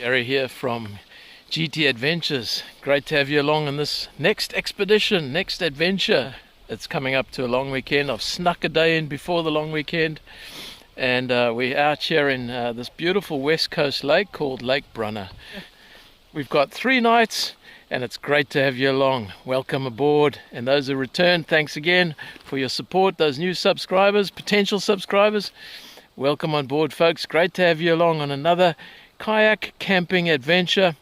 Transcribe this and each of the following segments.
Barry here from GT Adventures. Great to have you along on this next expedition, next adventure. It's coming up to a long weekend. I've snuck a day in before the long weekend, and we're out here in this beautiful west coast lake called Lake Brunner. We've got 3 nights, and it's great to have you along. Welcome aboard, and those who return, thanks again for your support. Those new subscribers, potential subscribers, welcome on board, folks. Great to have you along on another kayak camping adventure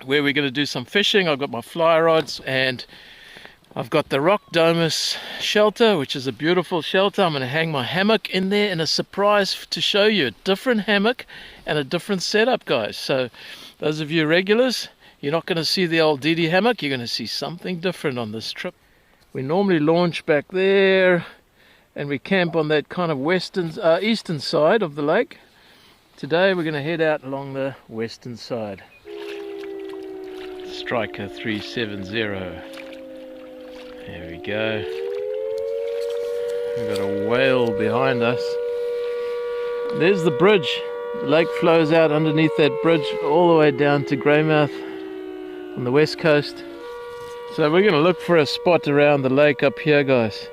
where we're going to do some fishing. I've got my fly rods and I've got the Rock Domus shelter, which is a beautiful shelter. I'm going to hang my hammock in there, and a surprise to show you, a different hammock and a different setup, guys. So those of you regulars, you're not going to see the old DD hammock. You're going to see something different on this trip. We normally launch back there and we camp on that kind of eastern side of the lake. Today we're going to head out along the western side. Striker 370. There we go. We've got a whale behind us. There's the bridge. The lake flows out underneath that bridge all the way down to Greymouth on the west coast. So we're going to look for a spot around the lake up here, guys.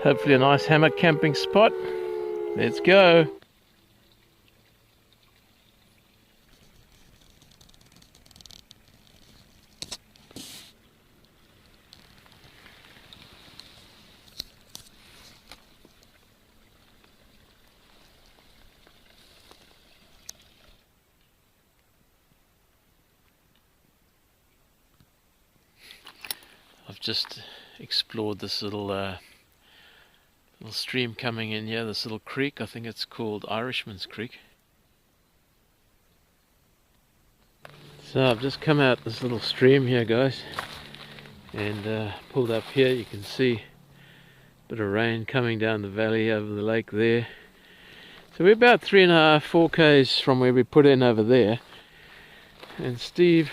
Hopefully a nice hammock camping spot. Let's go. I've just explored this little stream coming in here, this little creek. I think it's called Irishmans Creek. So I've just come out this little stream here, guys, and pulled up here. You can see a bit of rain coming down the valley over the lake there. So we're about 3.5, 4 k's from where we put in over there, and Steve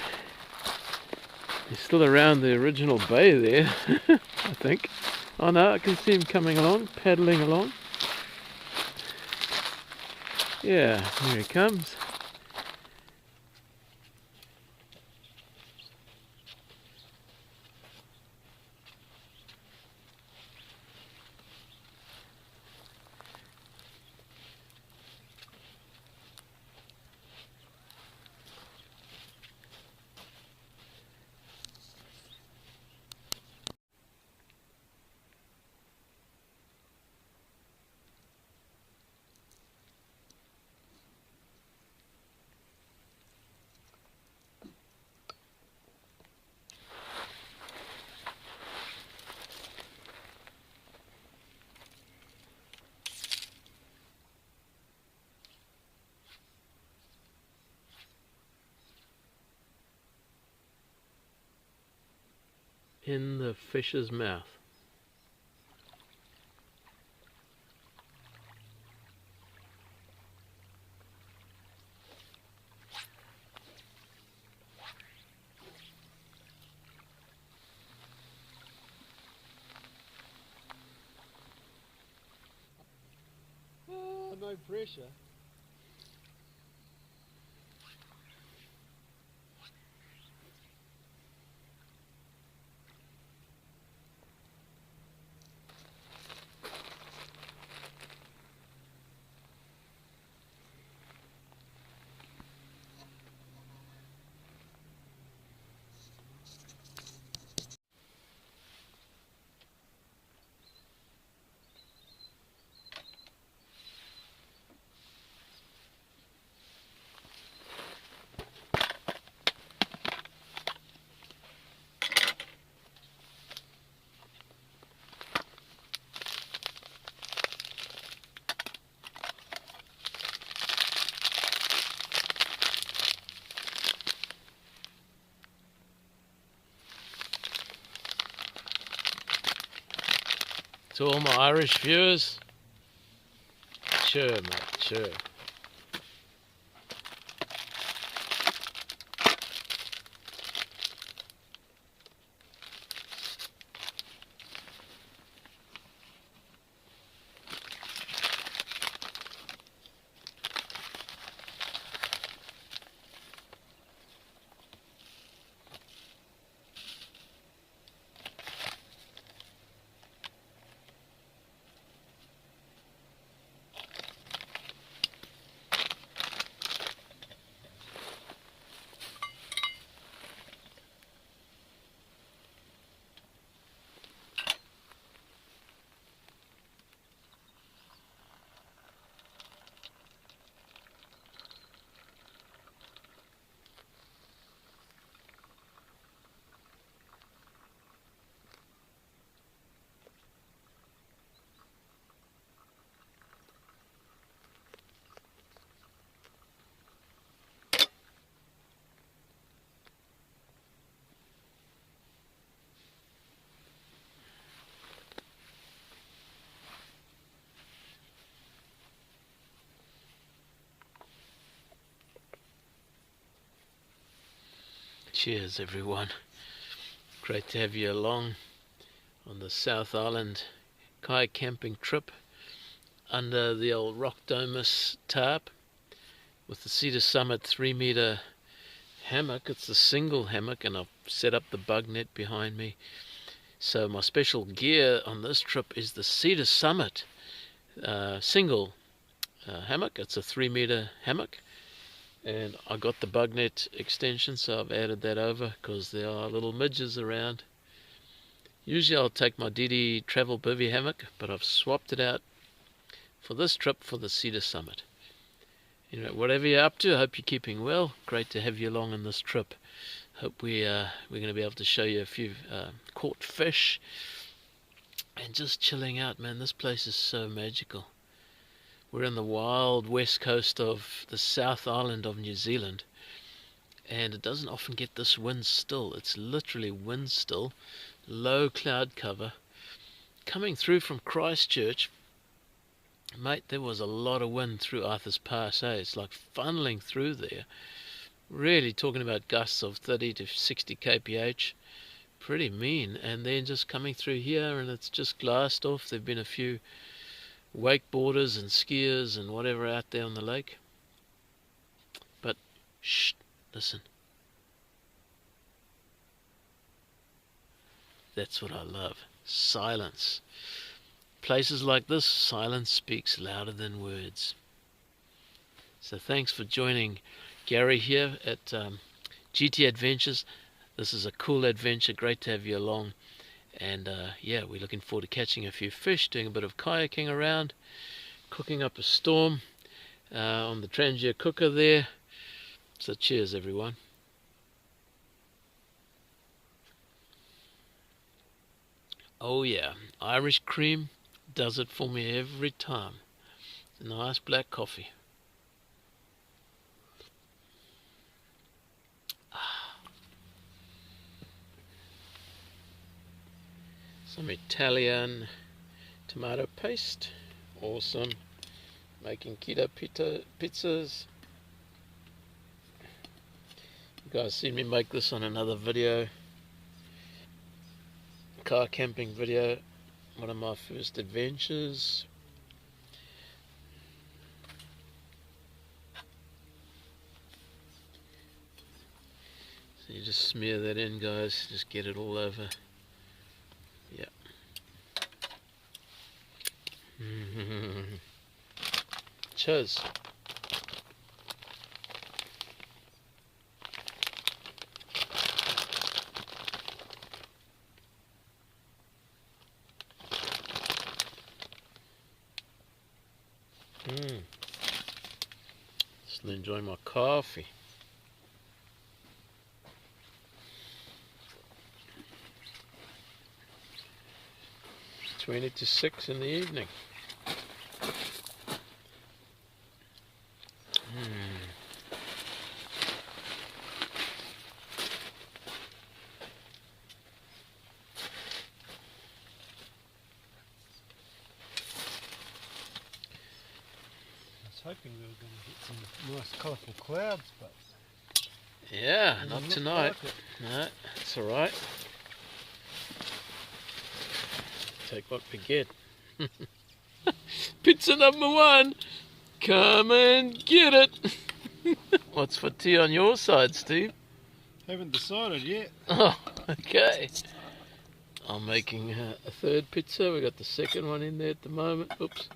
is still around the original bay there. I think. Oh no, I can see him coming along, paddling along. Yeah, here he comes. In the fish's mouth. Oh, no pressure. To all my Irish viewers, sure mate, sure. Cheers everyone. Great to have you along on the South Island kayak camping trip under the old rock domus tarp with the Cedar Summit 3-meter hammock. It's a single hammock, and I've set up the bug net behind me. So my special gear on this trip is the Cedar Summit single hammock. It's a 3-meter hammock, and I got the bug net extension, so I've added that over because there are little midges around. Usually I'll take my DD travel bivvy hammock, but I've swapped it out for this trip for the Cedar Summit. Anyway, whatever you're up to, I hope you're keeping well. Great to have you along on this trip. Hope we're going to be able to show you a few caught fish and just chilling out, man. This place is so magical. We're in the wild west coast of the South Island of New Zealand, and it doesn't often get this wind still. It's literally wind still, low cloud cover. Coming through from Christchurch, mate, there was a lot of wind through Arthur's Pass. It's like funneling through there. Really talking about gusts of 30 to 60 kph. Pretty mean. And then just coming through here, and it's just glassed off. There have been a few wakeboarders and skiers and whatever out there on the lake. But shh, listen. That's what I love. Silence. Places like this, silence speaks louder than words. So thanks for joining Gary here at GT Adventures. This is a cool adventure. Great to have you along. And yeah, we're looking forward to catching a few fish, doing a bit of kayaking around, cooking up a storm on the Trangia cooker there. So cheers everyone. Oh yeah, Irish cream does it for me every time. Nice black coffee. Some Italian tomato paste. Awesome. Making keto pizzas. You guys seen me make this on another video. Car camping video. One of my first adventures. So you just smear that in, guys. Just get it all over. Yeah. Cheers. Just enjoying my coffee. It's 20 to 6 in the evening. Hoping we were going to get some nice colourful clouds, but yeah, not tonight. Like No, it's alright. Take what we get. Pizza number 1. Come and get it. What's for tea on your side, Steve? haven't decided yet. Oh, okay. I'm making a third pizza. We got the second one in there at the moment. Oops.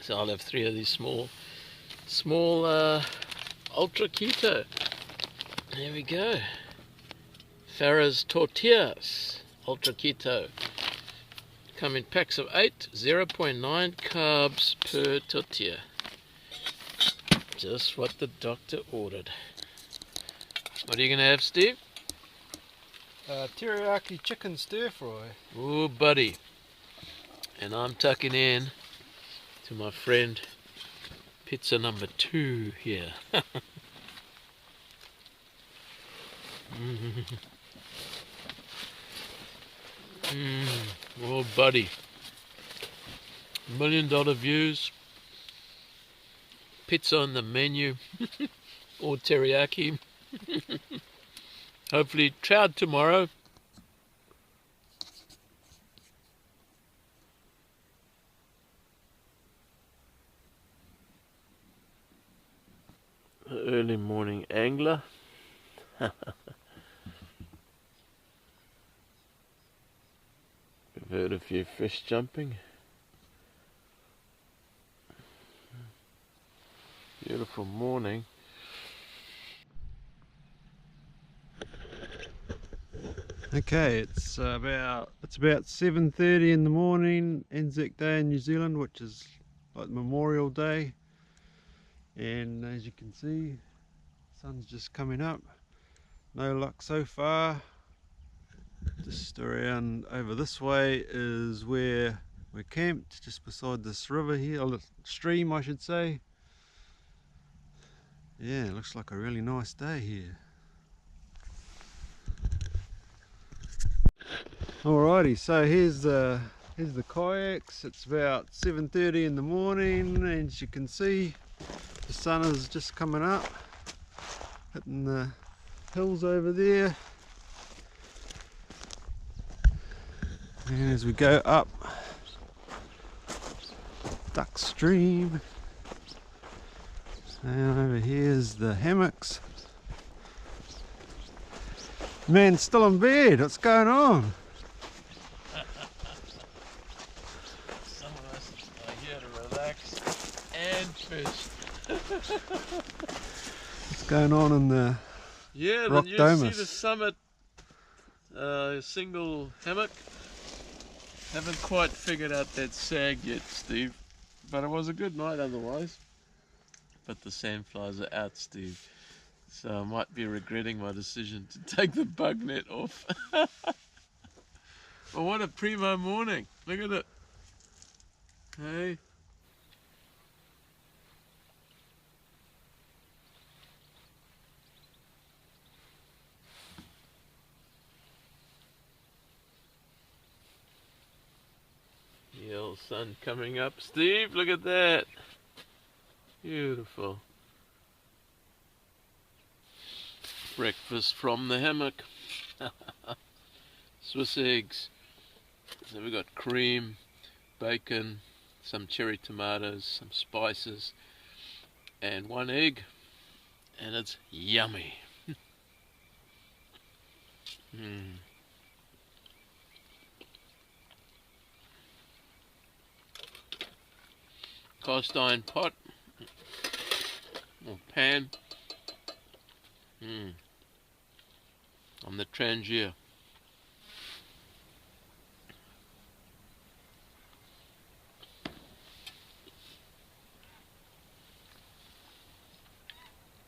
So I'll have 3 of these small ultra keto. There we go. Farah's tortillas, ultra keto. Come in packs of 8, 0.9 carbs per tortilla. Just what the doctor ordered. What are you going to have, Steve? Teriyaki chicken stir fry. Ooh, buddy. And I'm tucking in to my friend pizza number 2 here. Oh, buddy. $1 million views. Pizza on the menu. Or teriyaki. Hopefully trout tomorrow. Early morning angler. We've heard a few fish jumping. Beautiful morning. Okay, it's about 7:30 in the morning, Anzac Day in New Zealand, which is like Memorial Day, and as you can see, sun's just coming up. No luck so far. Just around over this way is where we're camped, just beside this river here, or stream I should say. Yeah, it looks like a really nice day here. Alrighty, so here's the kayaks. It's about 7:30 in the morning, and as you can see, the sun is just coming up, hitting the hills over there. And as we go up Duck Stream, and over here is the hammocks. Man, still in bed. What's going on? Some of us are here to relax and fish. What's going on in the Rock you Domus? see the summit single hammock. Haven't quite figured out that sag yet, Steve, but it was a good night otherwise. But the sandflies are out, Steve, so I might be regretting my decision to take the bug net off. Well, what a primo morning. Look at it. Hey. The old sun coming up, Steve, look at that. Beautiful. Breakfast from the hammock. Swiss eggs. So we've got cream, bacon, some cherry tomatoes, some spices, and one egg, and it's yummy. Cast iron pot or pan on the Trangier.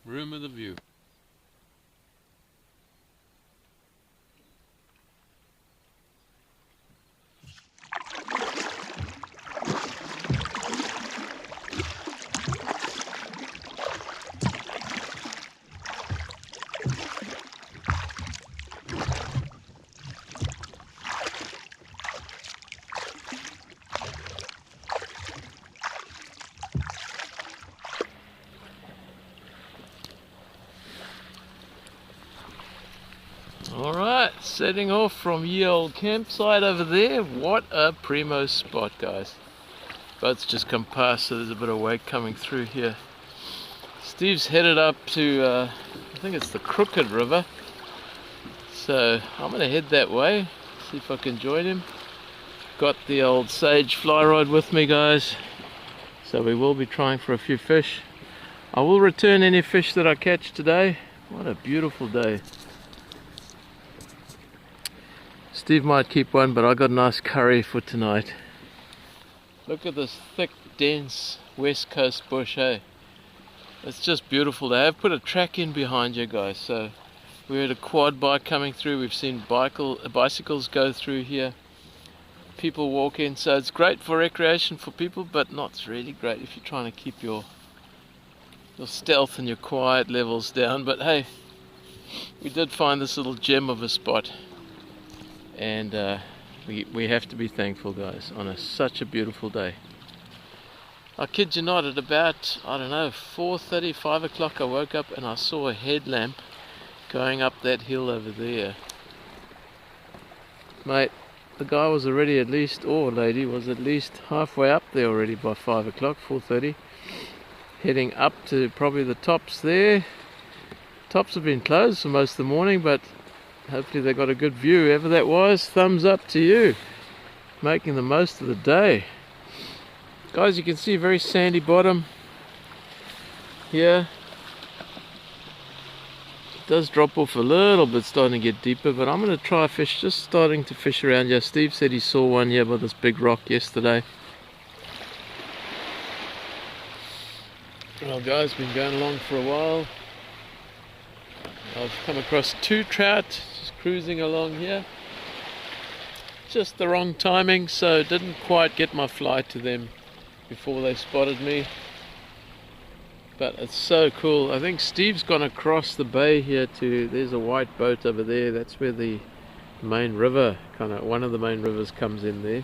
Room of the view. Alright, setting off from ye old campsite over there. What a primo spot, guys. Boats just come past, so there's a bit of wake coming through here. Steve's headed up to, I think it's the Crooked River. So I'm going to head that way, see if I can join him. Got the old Sage fly rod with me, guys. So we will be trying for a few fish. I will return any fish that I catch today. What a beautiful day. Steve might keep one, but I got a nice curry for tonight. Look at this thick, dense west coast bush, hey? It's just beautiful. They have put a track in behind you guys, so we had a quad bike coming through. We've seen bicycles go through here. People walk in, so it's great for recreation for people, but not really great if you're trying to keep your stealth and your quiet levels down. But hey, we did find this little gem of a spot. And we have to be thankful, guys, on such a beautiful day. I kid you not, at about, I don't know, 4:30, 5 o'clock I woke up and I saw a headlamp going up that hill over there. Mate, the guy was already at least, or lady was at least halfway up there already by 5 o'clock, 4:30. Heading up to probably the tops there. Tops have been closed for most of the morning, but hopefully they got a good view. Whoever that was, thumbs up to you. Making the most of the day. Guys, you can see a very sandy bottom here. It does drop off a little bit, starting to get deeper, but I'm going to try fish, just starting to fish around here. Steve said he saw one here by this big rock yesterday. Well guys, been going along for a while. I've come across 2 trout just cruising along here. Just the wrong timing, so didn't quite get my fly to them before they spotted me. But it's so cool. I think Steve's gone across the bay here to, there's a white boat over there. That's where the main river, one of the main rivers comes in there.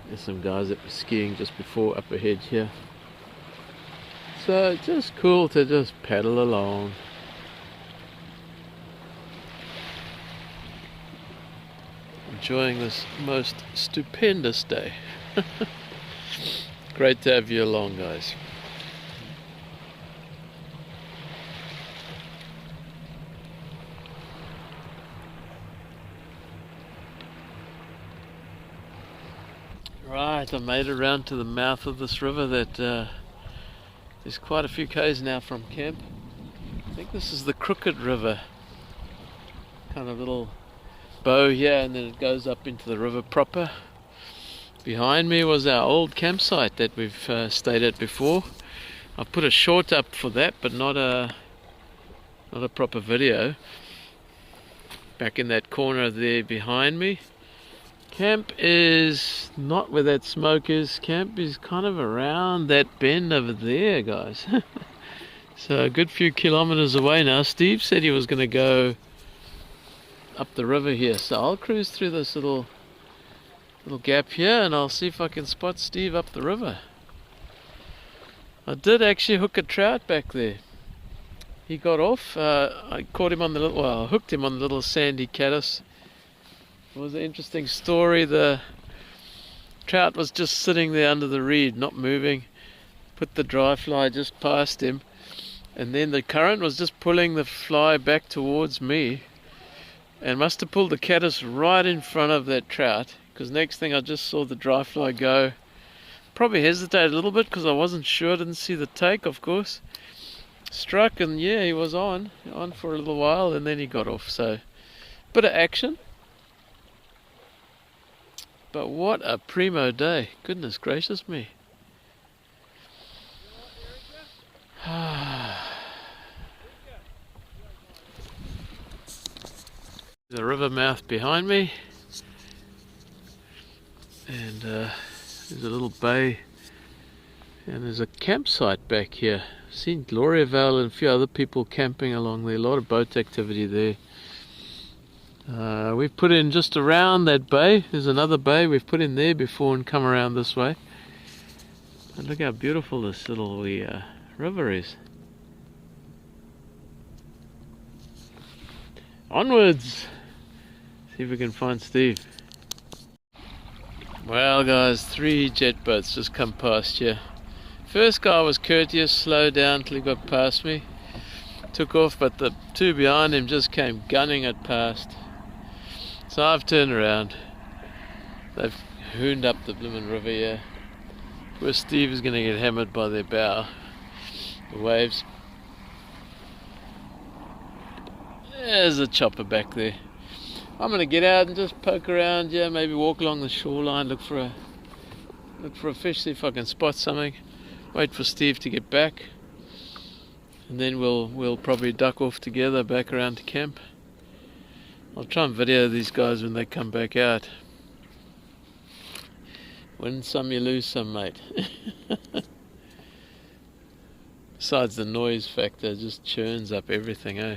There's some guys that were skiing just before up ahead here. So just cool to just paddle along. Enjoying this most stupendous day. Great to have you along, guys. Right, I made it around to the mouth of this river that there's quite a few k's now from camp. I think this is the Crooked River. Kind of little bow here, and then it goes up into the river proper. Behind me was our old campsite that we've stayed at before. I've put a short up for that, but not a proper video. Back in that corner there behind me. Camp is not where that smoke is. Camp is kind of around that bend over there, guys. So a good few kilometers away now. Steve said he was going to go up the river here, so I'll cruise through this little gap here and I'll see if I can spot Steve up the river. I did actually hook a trout back there. He got off. I caught him on the little, well, I hooked him on the little sandy caddis. It was an interesting story. The trout was just sitting there under the reed, not moving. Put the dry fly just past him, and then the current was just pulling the fly back towards me, and must have pulled the caddis right in front of that trout, because next thing I just saw the dry fly go. Probably hesitated a little bit because I wasn't sure, didn't see the take, of course. Struck, and yeah, he was on for a little while, and then he got off. So bit of action. But what a primo day. Goodness gracious me. The river mouth behind me. And there's a little bay. And there's a campsite back here. I've seen Gloria Vale and a few other people camping along there. A lot of boat activity there. We've put in just around that bay. There's another bay we've put in there before and come around this way. And look how beautiful this little river is. Onwards! See if we can find Steve. Well guys, 3 jet boats just come past here. First guy was courteous, slowed down till he got past me. Took off, but the 2 behind him just came gunning it past. So I've turned around. They've hooned up the bloomin' river here. Where Steve is going to get hammered by their bow. The waves. There's a chopper back there. I'm going to get out and just poke around here, maybe walk along the shoreline, look for a fish, see if I can spot something. Wait for Steve to get back. And then we'll probably duck off together back around to camp. I'll try and video these guys when they come back out. Win some, you lose some, mate. Besides the noise factor, just churns up everything, eh?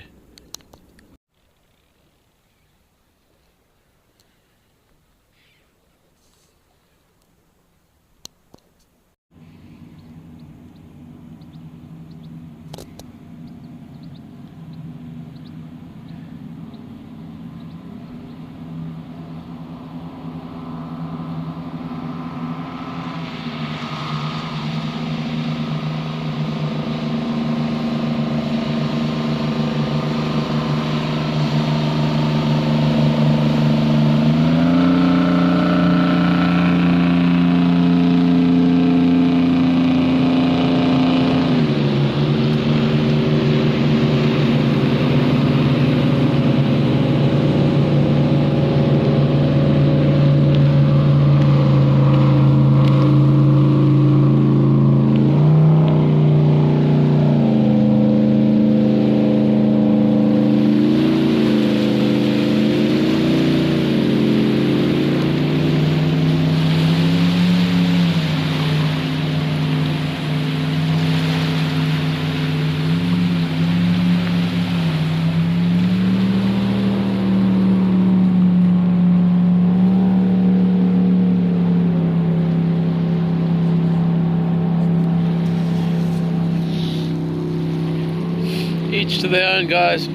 their own, guys.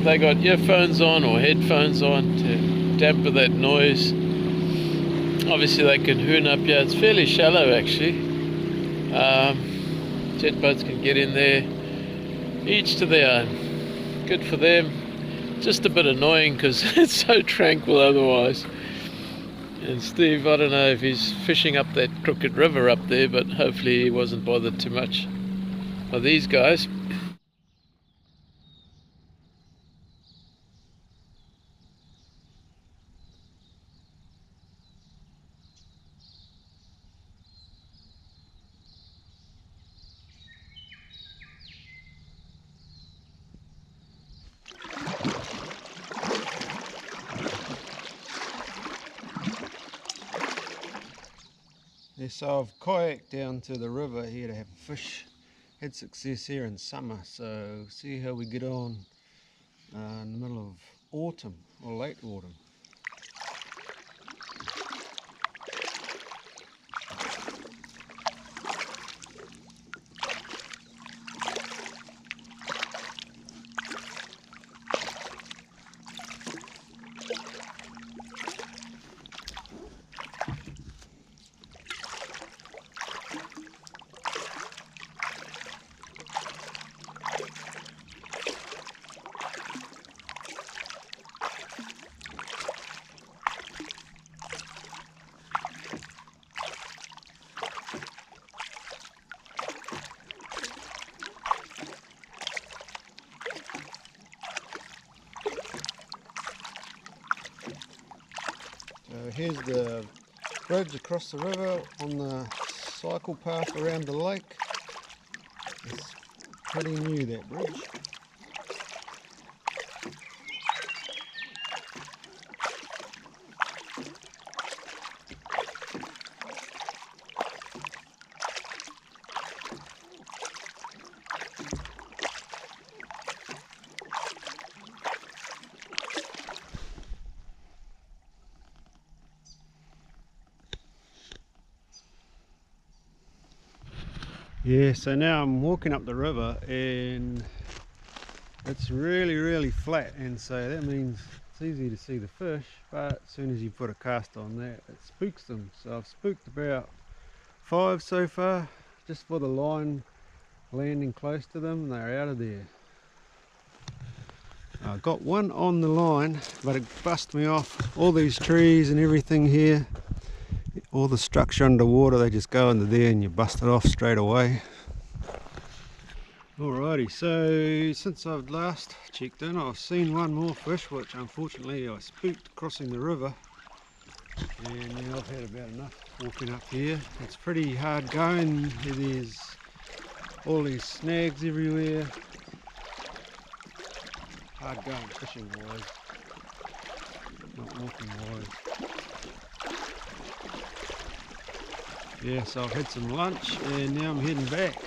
They got earphones on or headphones on to dampen that noise. Obviously they can hoon up here. It's fairly shallow actually. Jet boats can get in there, each to their own. Good for them. Just a bit annoying because it's so tranquil otherwise. And Steve, I don't know if he's fishing up that crooked river up there, but hopefully he wasn't bothered too much by these guys. Yeah, so I've kayaked down to the river here to have a fish. Had success here in summer, so see how we get on in the middle of autumn or late autumn. Here's the bridge across the river on the cycle path around the lake. It's pretty new, that bridge. Yeah, so now I'm walking up the river and it's really flat, and so that means it's easy to see the fish, but as soon as you put a cast on that, it spooks them. So I've spooked about 5 so far, just for the line landing close to them, and they're out of there. I got one on the line, but it bust me off. All these trees and everything here, all the structure underwater, they just go into there and you bust it off straight away. Alrighty, so since I've last checked in, I've seen one more fish, which unfortunately I spooked crossing the river, and now I've had about enough walking up here. It's pretty hard going. There's all these snags everywhere. Hard going fishing wise, not walking wise. Yeah, so I've had some lunch and now I'm heading back.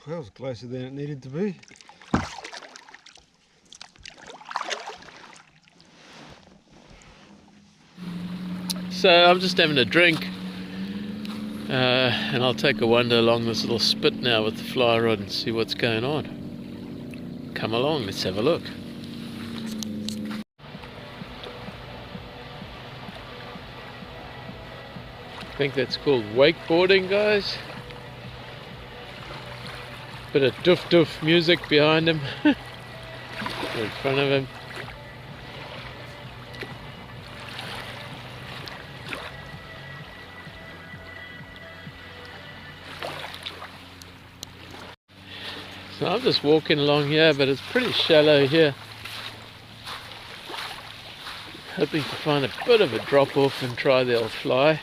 That was closer than it needed to be. So I'm just having a drink, and I'll take a wander along this little spit now with the fly rod and see what's going on. Come along, let's have a look. I think that's called wakeboarding, guys. Bit of doof doof music behind him. In front of him. So I'm just walking along here, but it's pretty shallow here. Hoping to find a bit of a drop off and try the old fly.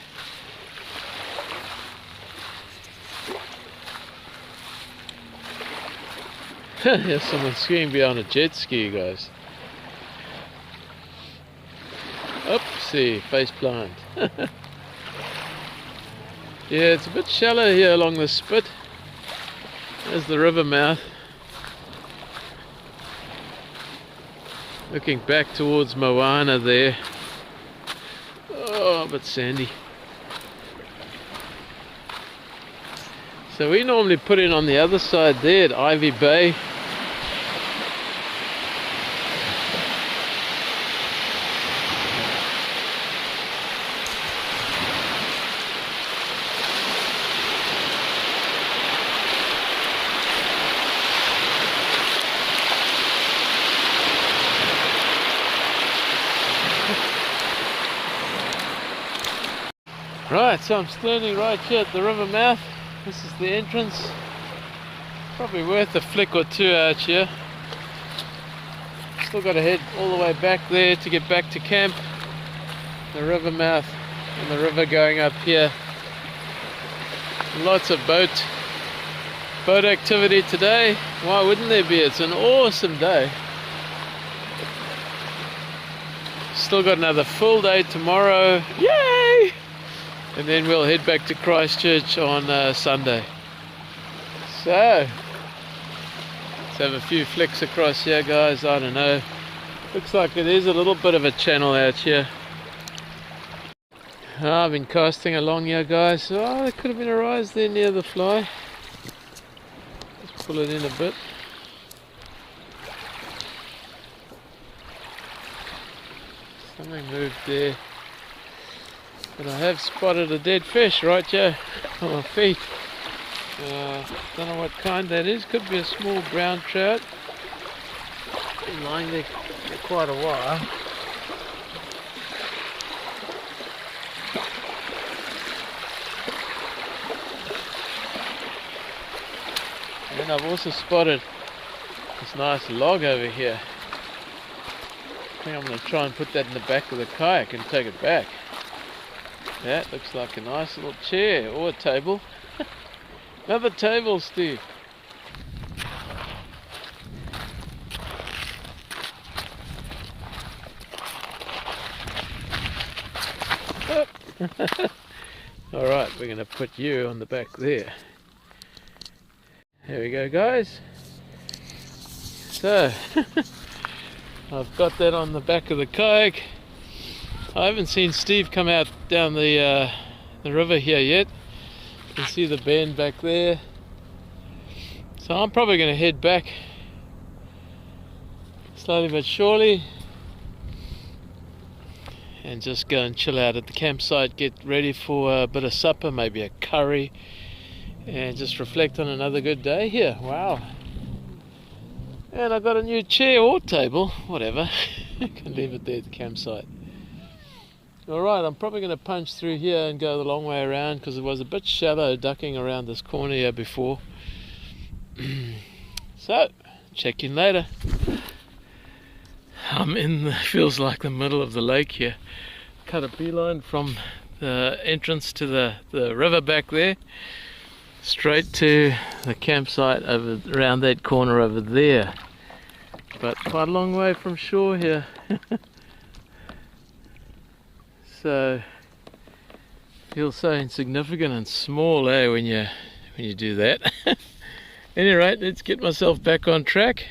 There's someone skiing behind a jet ski, guys. Oopsie, face plant. Yeah, it's a bit shallow here along the spit. There's the river mouth. Looking back towards Moana there. Oh, a bit sandy. So we normally put in on the other side there at Ivy Bay. Right, so I'm standing right here at the river mouth. This is the entrance. Probably worth a flick or two out here. Still got to head all the way back there to get back to camp. The river mouth and the river going up here. Lots of boat activity today. Why wouldn't there be? It's an awesome day. Still got another full day tomorrow. Yay! And then we'll head back to Christchurch on Sunday. So, let's have a few flicks across here, guys. I don't know. Looks like it is a little bit of a channel out here. I've been casting along here, guys. Oh, there could have been a rise there near the fly. Let's pull it in a bit. Something moved there. But I have spotted a dead fish right here on my feet. Don't know what kind that is. Could be a small brown trout. Been lying there for quite a while. And I've also spotted this nice log over here. I think I'm going to try and put that in the back of the kayak and take it back. That looks like a nice little chair or a table. Another table, Steve. Alright, we're going to put you on the back there. There we go, guys. So, I've got that on the back of the kayak. I haven't seen Steve come out down the river here yet. You can see the bend back there. So I'm probably going to head back slowly but surely and just go and chill out at the campsite, get ready for a bit of supper, maybe a curry, and just reflect on another good day here. Wow. And I got a new chair or table, whatever. I can leave it there at the campsite. Alright, I'm probably going to punch through here and go the long way around because it was a bit shallow ducking around this corner here before. So, check in later. I'm in feels like the middle of the lake here. Cut a beeline from the entrance to the river back there, straight to the campsite over around that corner over there. But quite a long way from shore here. So feels so insignificant and small, eh, when you do that. Anyway, let's get myself back on track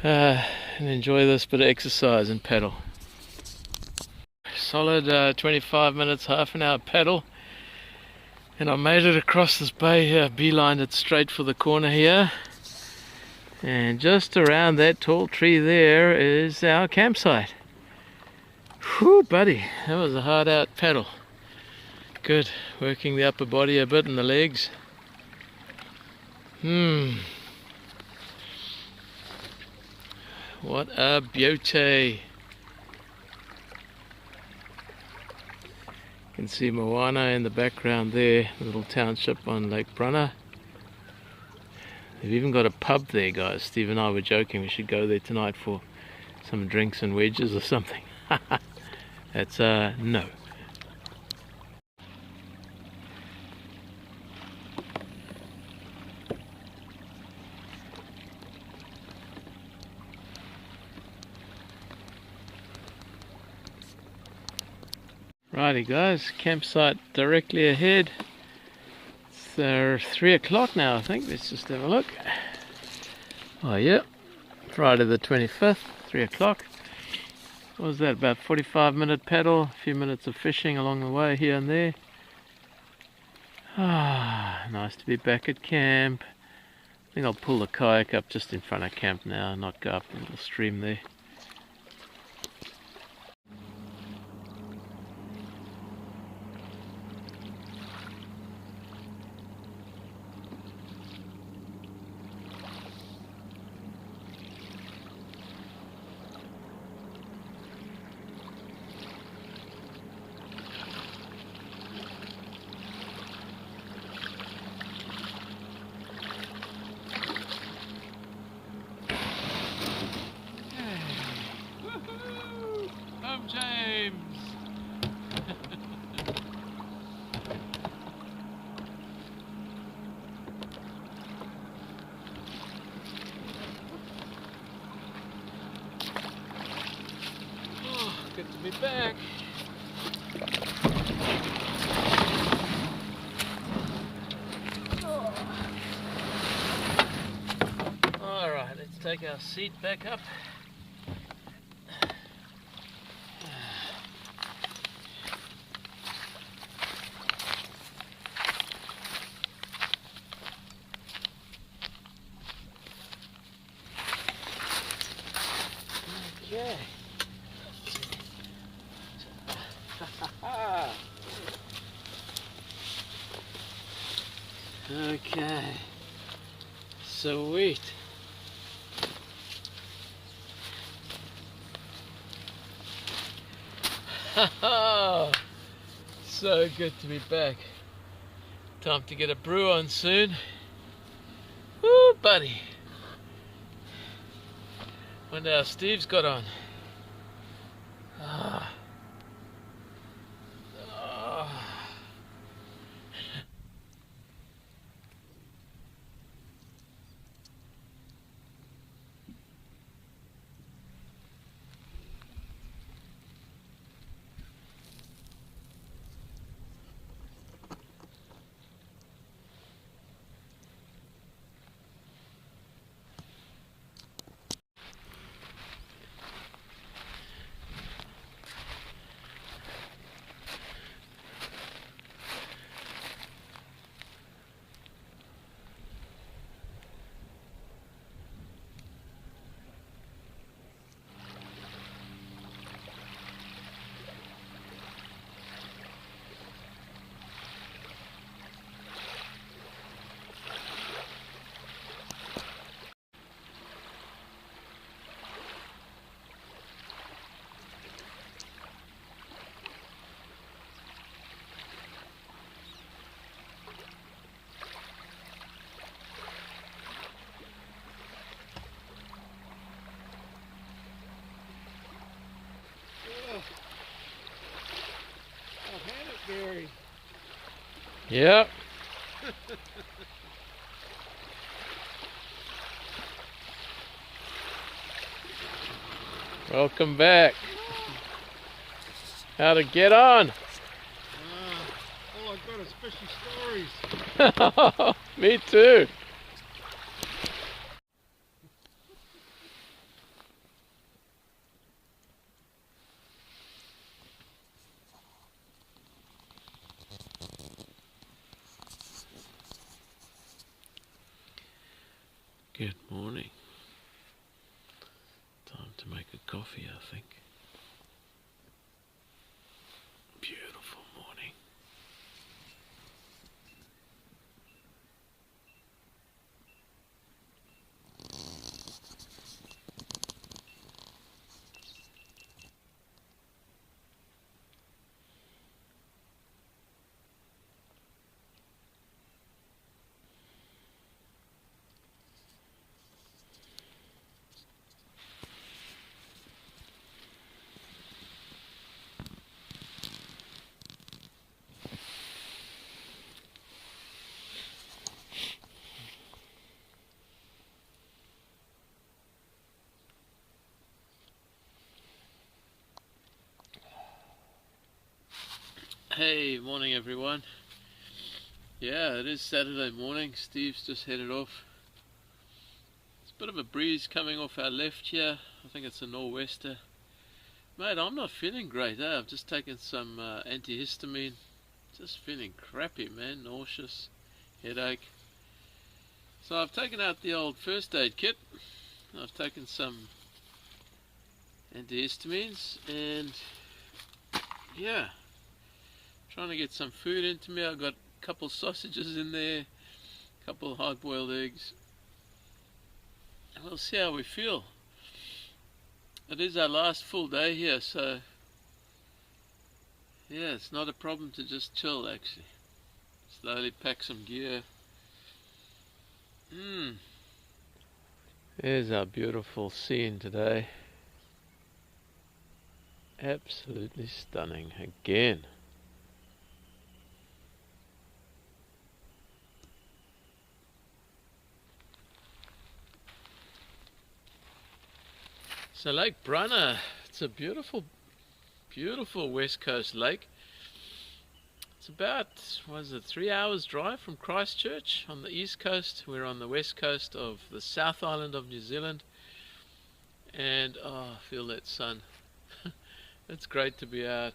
and enjoy this bit of exercise and paddle. Solid 25 minutes, half an hour paddle, and I made it across this bay here, beelined it straight for the corner here, and just around that tall tree there is our campsite. Whew, buddy, that was a hard out paddle. good. Working the upper body a bit and the legs. What a beauty. You can see Moana in the background there, the little township on Lake Brunner. They've even got a pub there, guys. Steve and I were joking we should go there tonight for some drinks and wedges or something. That's no. Righty guys, campsite directly ahead. It's 3 o'clock now, I think. Let's just have a look. Oh yeah, Friday the 25th, 3 o'clock. What was that, about 45-minute paddle, a few minutes of fishing along the way here and there. Ah, nice to be back at camp. I think I'll pull the kayak up just in front of camp now, not go up the little stream there. James! Oh, good to be back. Alright, let's take our seat back up. Okay. Okay. Sweet. So good to be back. Time to get a brew on soon. Woo, buddy. Wonder how Steve's got on. Ah. Ah. Gary. Yep. Welcome back. How to get on? All I've got is fishy stories. Me too. Good morning. Time to make a coffee, I think. Beautiful morning. Hey, morning everyone. Yeah, it is Saturday morning. Steve's just headed off. There's a bit of a breeze coming off our left here. I think it's a nor'wester. Mate, I'm not feeling great, eh? I've just taken some antihistamine. Just feeling crappy, man. Nauseous, headache. So I've taken out the old first aid kit. I've taken some antihistamines and yeah, trying to get some food into me. I've got a couple sausages in there, a couple hard-boiled eggs, and we'll see how we feel. It is our last full day here, so yeah, it's not a problem to just chill actually. Slowly pack some gear. There's our beautiful scene today. Absolutely stunning again. So Lake Brunner, it's a beautiful, beautiful west coast lake. It's about, what is it, 3 hours drive from Christchurch on the east coast. We're on the west coast of the South Island of New Zealand. And oh, I feel that sun. It's great to be out.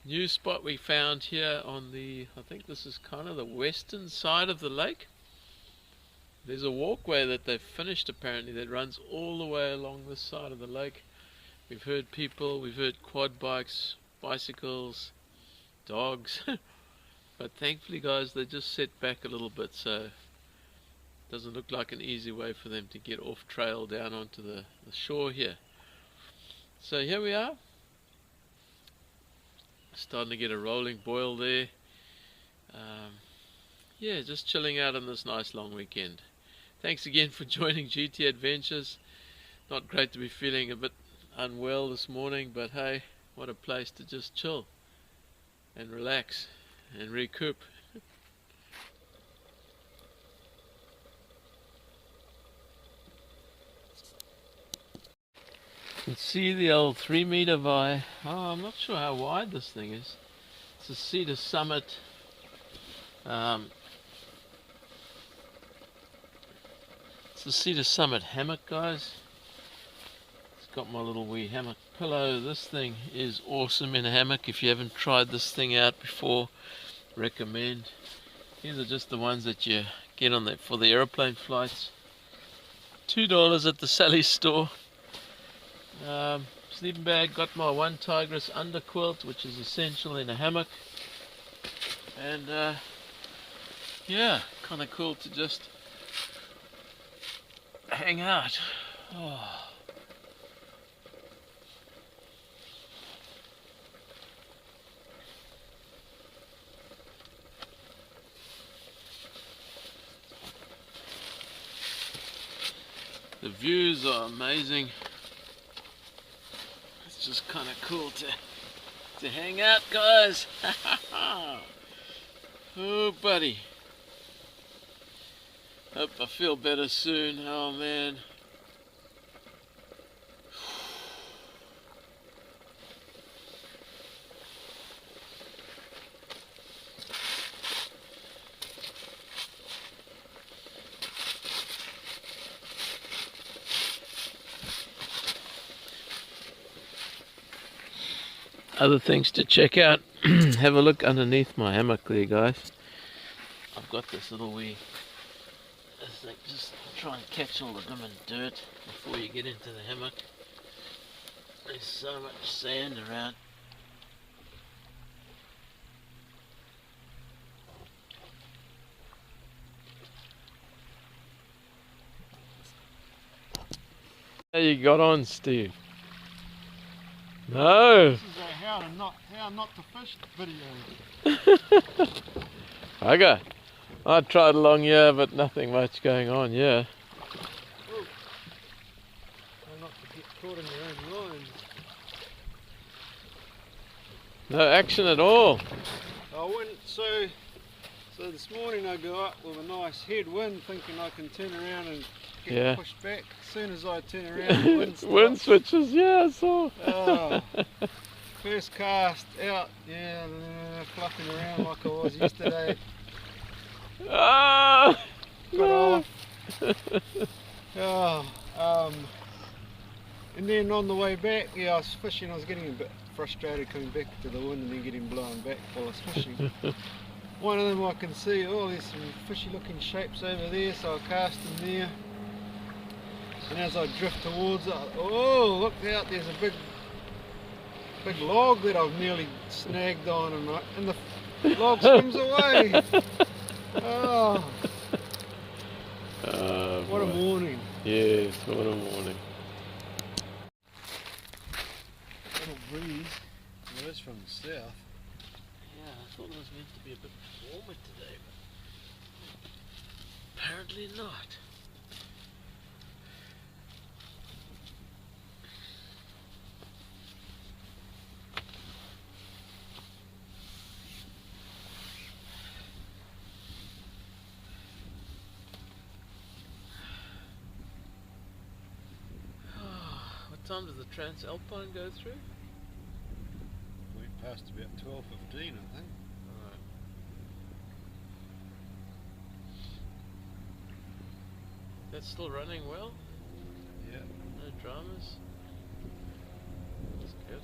New spot we found here on the, I think this is kind of the western side of the lake. There's a walkway that they've finished apparently that runs all the way along this side of the lake. We've heard people, we've heard quad bikes, bicycles, dogs. But thankfully guys, they just set back a little bit, so it doesn't look like an easy way for them to get off trail down onto the shore here. So here we are. Starting to get a rolling boil there. Yeah, just chilling out on this nice long weekend. Thanks again for joining GT Adventures. Not great to be feeling a bit unwell this morning, but hey, what a place to just chill and relax and recoup. You can see the old 3-meter by, oh, I'm not sure how wide this thing is. It's a Cedar Summit. It's the Cedar Summit hammock, guys. It's got my little wee hammock pillow. This thing is awesome in a hammock. If you haven't tried this thing out before, recommend. These are just the ones that you get on for the aeroplane flights. $2 at the Sally's store. Sleeping bag, got my one Tigress underquilt, which is essential in a hammock. And yeah, kind of cool to just hang out. Oh. The views are amazing. It's just kind of cool to hang out, guys. Oh, buddy. Hope I feel better soon. Oh, man. Other things to check out. Have a look underneath my hammock there, guys. I've got this little wee, this thing, just try and catch all the lemon dirt before you get into the hammock. There's so much sand around. How you got on, Steve? No. This is a how not to fish video. Okay. I tried along here, but nothing much going on, yeah. Ooh. Try not to get caught in your own lines. No action at all. I went so this morning I go up with a nice headwind thinking I can turn around and get pushed back. As soon as I turn around, the wind stops. Wind switches, yeah, I saw. Oh. First cast out, yeah, fluffing around like I was yesterday. Oh, Got off. Oh, and then on the way back, yeah, I was fishing. I was getting a bit frustrated coming back to the wind and then getting blown back while I was fishing. One of them I can see, oh, there's some fishy looking shapes over there, so I cast them there. And as I drift towards it, oh, look out, there's a big log that I've nearly snagged on, and the log swims away. Oh, what a morning. Yes, what a morning. Little breeze. Well, it's from the south. Yeah, I thought it was meant to be a bit warmer today, but apparently not. What time does the Transalpine go through? We passed about 12:15, I think. Alright. That's still running well? Yeah. No dramas? That's good.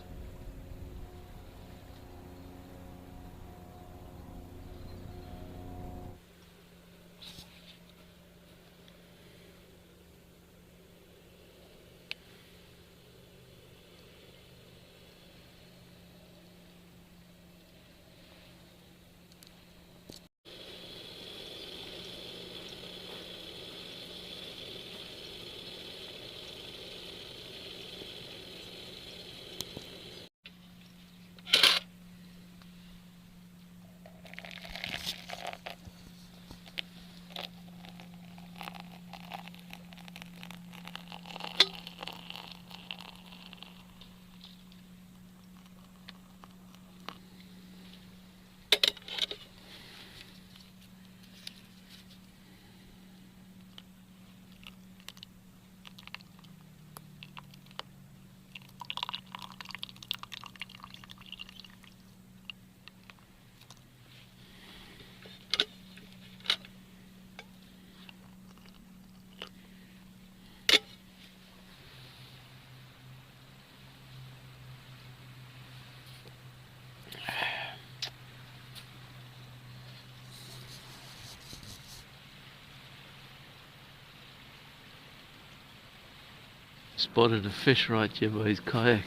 Spotted a fish right here by his kayak.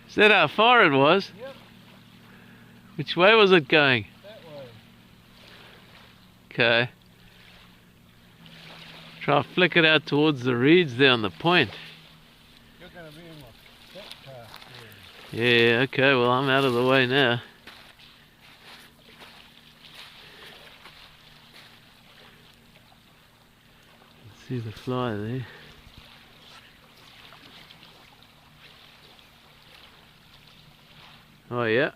Is that how far it was? Yep. Which way was it going? That way. Okay. Try and flick it out towards the reeds there on the point. You're going to be in my back cast there. Yeah, okay, well I'm out of the way now. See the fly there. Oh yeah.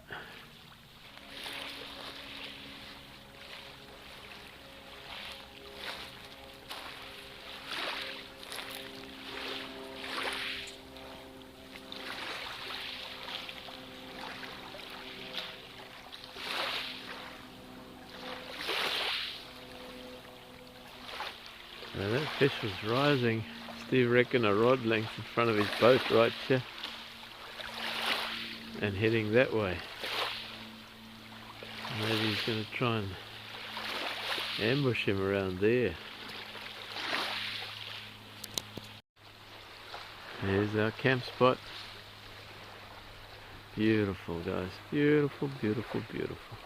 Now that fish was rising, Steve reckoned a rod length in front of his boat right here and heading that way. Maybe he's going to try and ambush him around there. There's our camp spot. Beautiful, guys. Beautiful, beautiful, beautiful.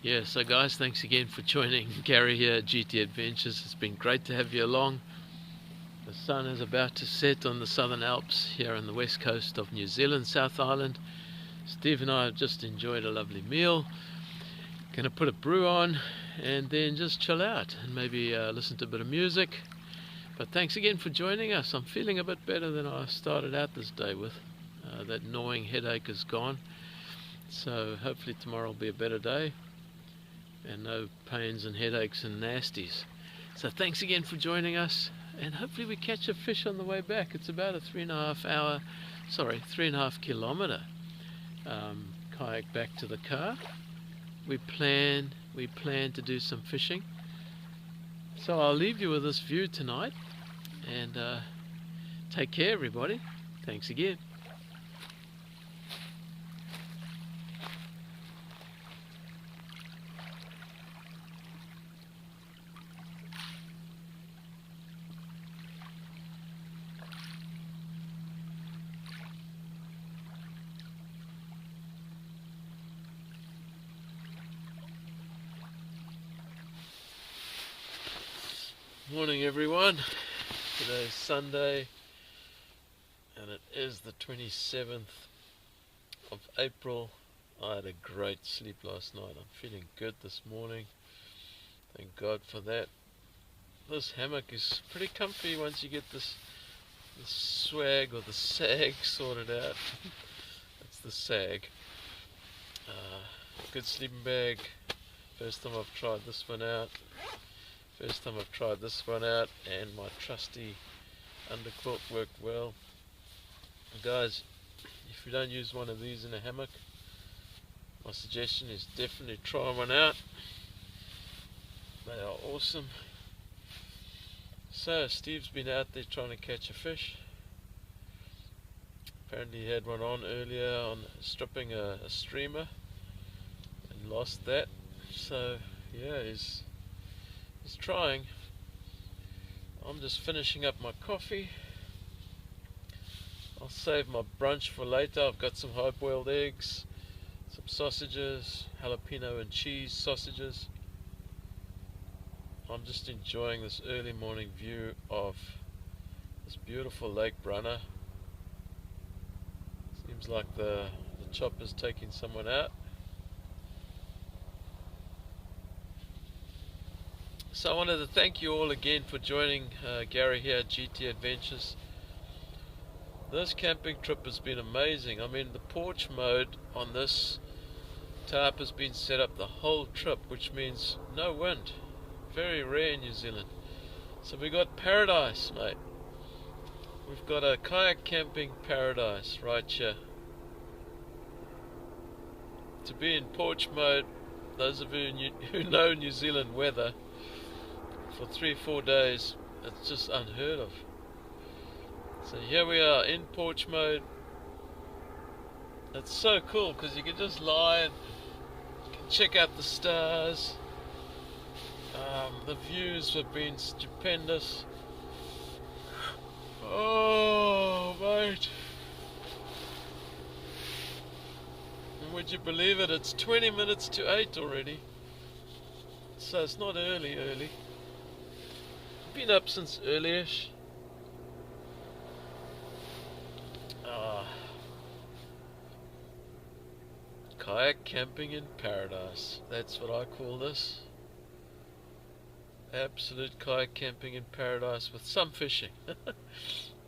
Yeah, so guys, thanks again for joining Gary here at GT Adventures. It's been great to have you along. The sun is about to set on the Southern Alps here on the west coast of New Zealand, South Island. Steve and I have just enjoyed a lovely meal. Gonna put a brew on and then just chill out and maybe listen to a bit of music. But thanks again for joining us. I'm feeling a bit better than I started out this day with. That gnawing headache is gone. So hopefully tomorrow will be a better day. And no pains and headaches and nasties. So thanks again for joining us, and hopefully we catch a fish on the way back. It's about a 3.5 kilometer kayak back to the car. We plan to do some fishing. So I'll leave you with this view tonight, and take care everybody. Thanks again. Morning everyone. Today's Sunday and it is the 27th of April. I had a great sleep last night. I'm feeling good this morning. Thank God for that. This hammock is pretty comfy once you get this swag or the sag sorted out. That's the sag. Good sleeping bag. First time I've tried this one out. And my trusty underquilt worked well. Guys, if you don't use one of these in a hammock, my suggestion is definitely try one out. They are awesome. So Steve's been out there trying to catch a fish. Apparently he had one on earlier on stripping a streamer and lost that. So yeah, he's trying. I'm just finishing up my coffee. I'll save my brunch for later. I've got some hard-boiled eggs, some sausages, jalapeno and cheese sausages. I'm just enjoying this early morning view of this beautiful Lake Brunner. Seems like the chopper's taking someone out. So I wanted to thank you all again for joining Gary here at GT Adventures. This camping trip has been amazing. I mean, the porch mode on this tarp has been set up the whole trip, which means no wind. Very rare in New Zealand. So we got paradise, mate. We've got a kayak camping paradise right here. To be in porch mode, those of you who know New Zealand weather, for 3-4 days, it's just unheard of. So here we are in porch mode. It's so cool because you can just lie and you can check out the stars. The views have been stupendous. Oh mate, and would you believe it, it's 20 minutes to 8 already. So it's not early. Been up since early-ish. Kayak camping in paradise. That's what I call this. Absolute kayak camping in paradise with some fishing.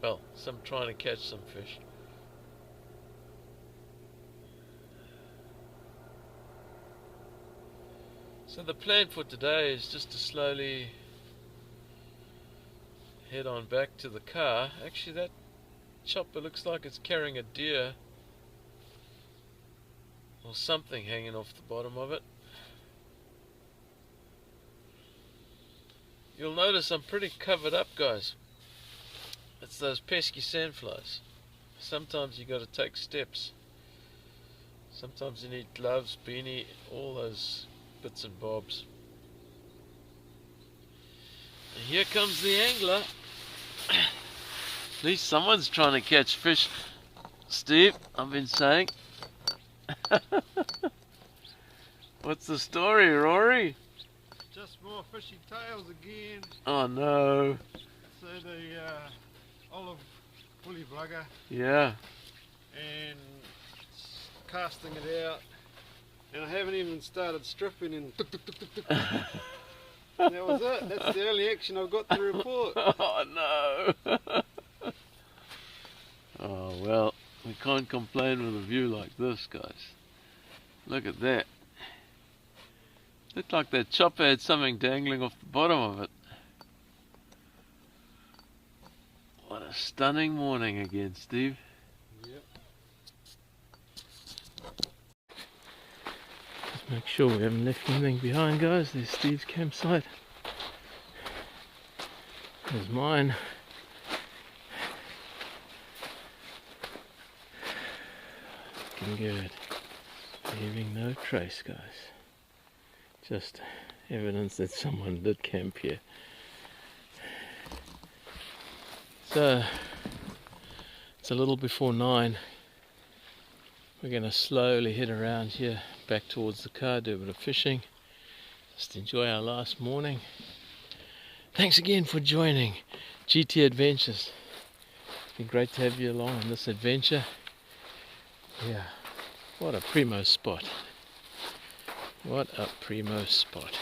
Well, some trying to catch some fish. So the plan for today is just to slowly head on back to the car. Actually, that chopper looks like it's carrying a deer or something hanging off the bottom of it. You'll notice I'm pretty covered up, guys. It's those pesky sandflies. Sometimes you got to take steps. Sometimes you need gloves, beanie, all those bits and bobs. And here comes the angler. At least someone's trying to catch fish, Steve, I've been saying. What's the story, Rory? Just more fishy tails again. Oh no. So the olive woolly blugger Yeah. and casting it out, and I haven't even started stripping and tuk, tuk, tuk, tuk, tuk. That was it. That's the only action I've got to report. Oh no. Oh well, we can't complain with a view like this, guys. Look at that. Looked like that chopper had something dangling off the bottom of it. What a stunning morning again, Steve. Yep. Just make sure we haven't left anything behind, guys. There's Steve's campsite. There's mine. Looking good. Leaving no trace, guys. Just evidence that someone did camp here. So it's a little before 9. We're going to slowly head around here back towards the car, do a bit of fishing, just enjoy our last morning. Thanks again for joining GT Adventures. It's been great to have you along on this adventure. Yeah, what a primo spot. What a primo spot.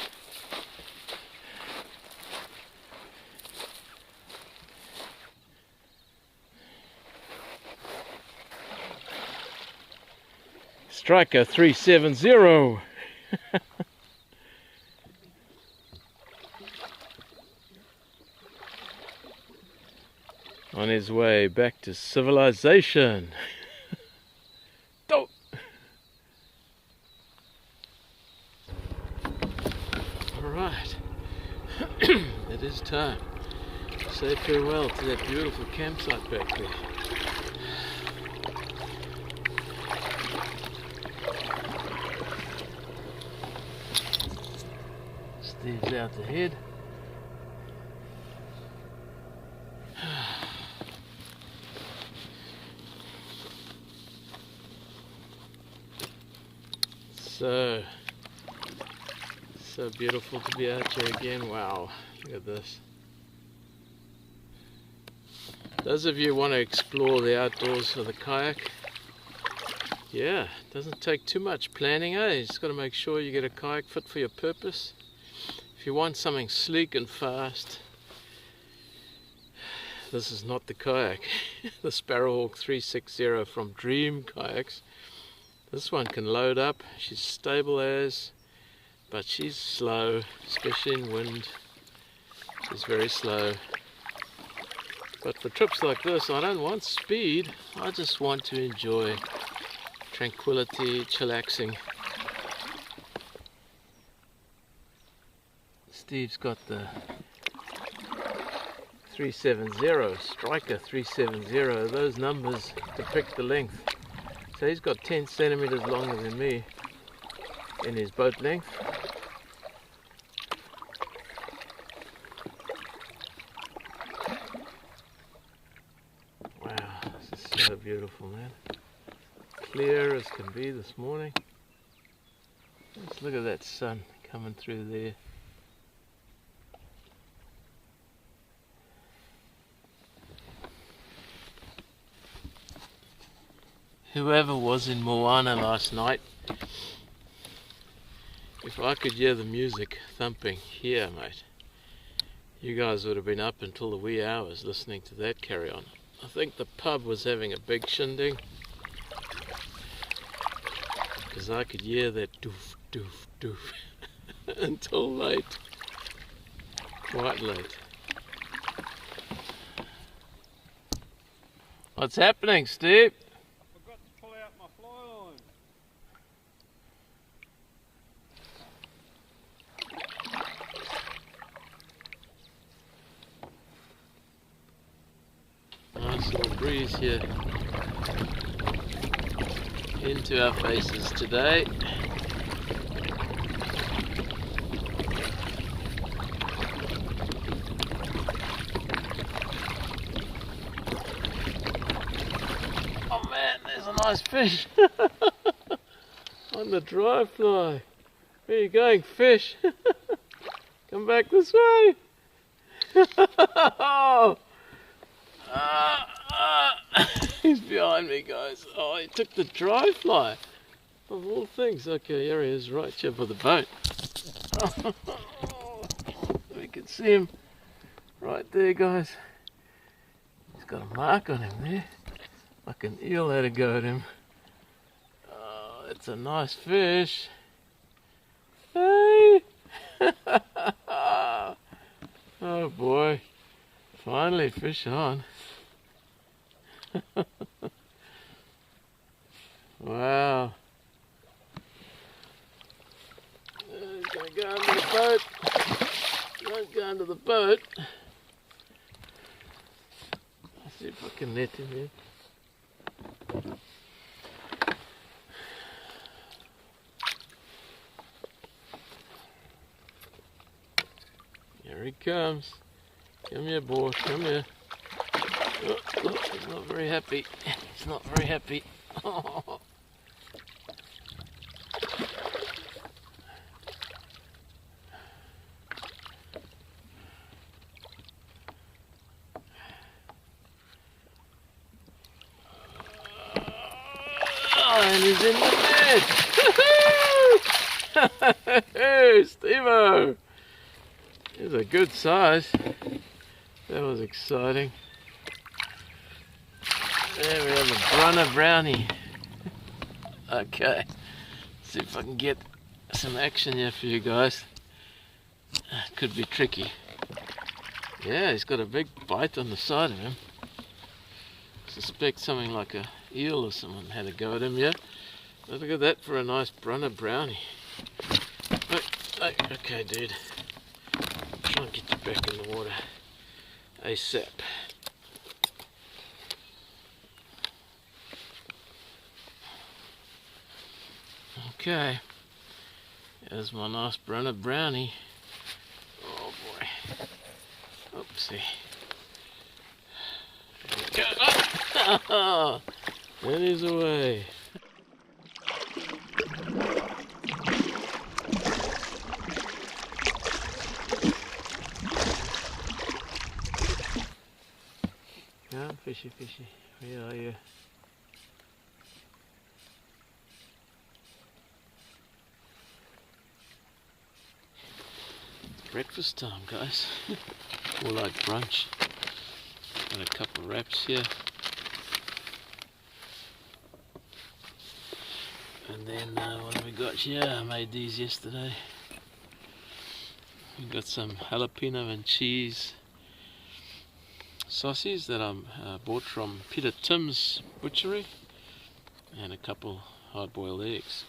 Striker 370. On his way back to civilization. Oh. Alright. It is time. Say farewell to that beautiful campsite back there. Steve's out ahead. So beautiful to be out here again. Wow, look at this. Those of you who want to explore the outdoors with a kayak, yeah, it doesn't take too much planning, eh? You just got to make sure you get a kayak fit for your purpose. If you want something sleek and fast, this is not the kayak. The Sparrowhawk 360 from Dream Kayaks. This one can load up. She's stable as, but she's slow, especially in wind. She's very slow. But for trips like this, I don't want speed. I just want to enjoy tranquility, chillaxing. Steve's got the 370, Striker 370. Those numbers depict the length. So he's got 10 centimeters longer than me in his boat length. Wow, this is so beautiful, man. Clear as can be this morning. Just look at that sun coming through there. Whoever was in Moana last night, if I could hear the music thumping here, mate, you guys would have been up until the wee hours listening to that carry on. I think the pub was having a big shindig, because I could hear that doof, doof, doof until late, quite late. What's happening, Steve? Nice little breeze here into our faces today. Oh man, there's a nice fish on the dry fly. Where are you going, fish? Come back this way. He's behind me, guys. Oh, he took the dry fly. Of all things. Okay, here he is, right here by the boat. We can see him right there, guys. He's got a mark on him there. Like an eel had a go at him. Oh, it's a nice fish. Hey! Oh boy. Finally fish on. Wow. He's gonna go under the boat. Don't go under the boat. I'll see if I can net him here. Here he comes. Come here, boy. Come here. Oh, he's not very happy. He's not very happy. Oh. And he's in the net. Hey, Steve-o! He's a good size. That was exciting. There we have a Brunner brownie. Okay, let's see if I can get some action here for you guys. Could be tricky. Yeah, he's got a big bite on the side of him. Suspect something like a eel or someone had a go at him, yeah? But look at that for a nice Brunner brownie. Okay, dude. Try and get you back in the water ASAP. Okay, there's my nice Brunner brownie. Oh boy. Oopsie. There we go. Oh, and he's away. Come, fishy, fishy. Where are you? Breakfast time, guys. More like brunch. Got a couple of wraps here. And then what have we got here? I made these yesterday. We got some jalapeno and cheese sausages that I bought from Peter Tim's butchery, and a couple hard-boiled eggs.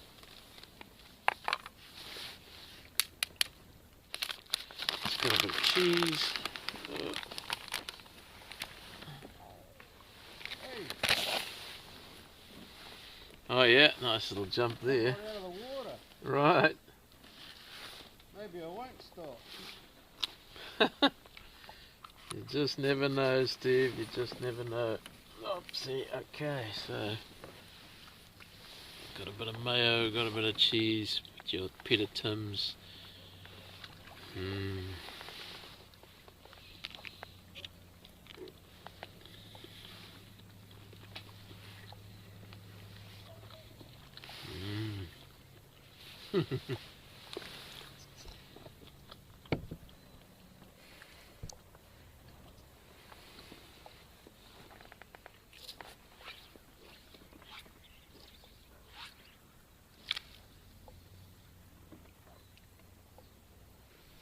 It's got a bit of cheese. Oh yeah, nice little jump there. Out of the water. Right. Maybe I won't stop. You just never know, Steve. You just never know. Oopsie. Okay, so got a bit of mayo, got a bit of cheese. Your Peter Tim's.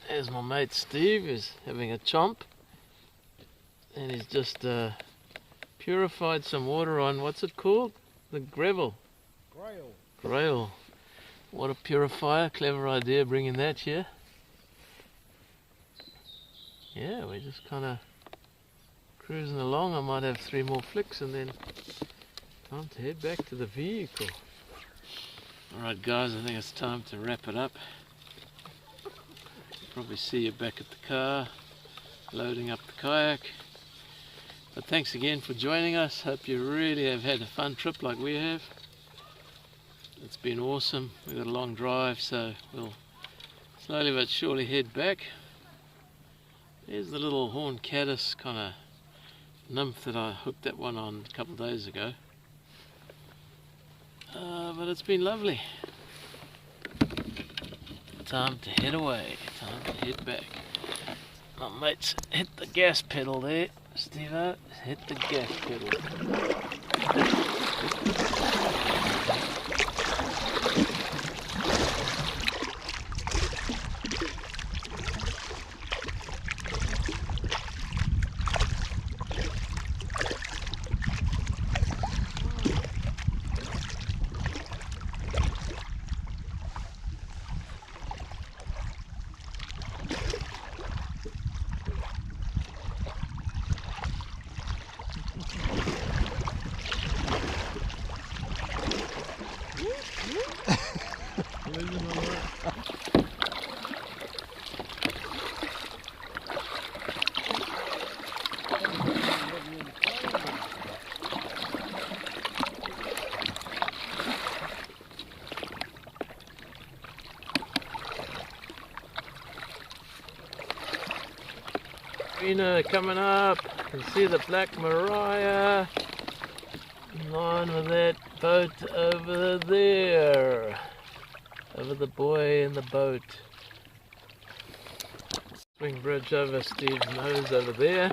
There's my mate Steve, who's having a chomp, and he's just purified some water on, what's it called? The gravel. Grail. What a purifier, clever idea bringing that here. Yeah, we're just kind of cruising along. I might have 3 more flicks and then time to head back to the vehicle. Alright guys, I think it's time to wrap it up. Probably see you back at the car, loading up the kayak. But thanks again for joining us. Hope you really have had a fun trip like we have. It's been awesome. We've got a long drive, so we'll slowly but surely head back. There's the little horned caddis kind of nymph that I hooked that one on a couple of days ago. But it's been lovely. Time to head away, time to head back. My mates hit the gas pedal there. Steve-O, hit the gas pedal. Rena coming up. You can see the Black Maria in line with that boat over there. Over the buoy in the boat. Swing bridge over Steve's nose over there.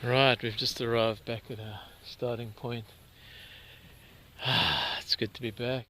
Right, we've just arrived back at our starting point. It's good to be back.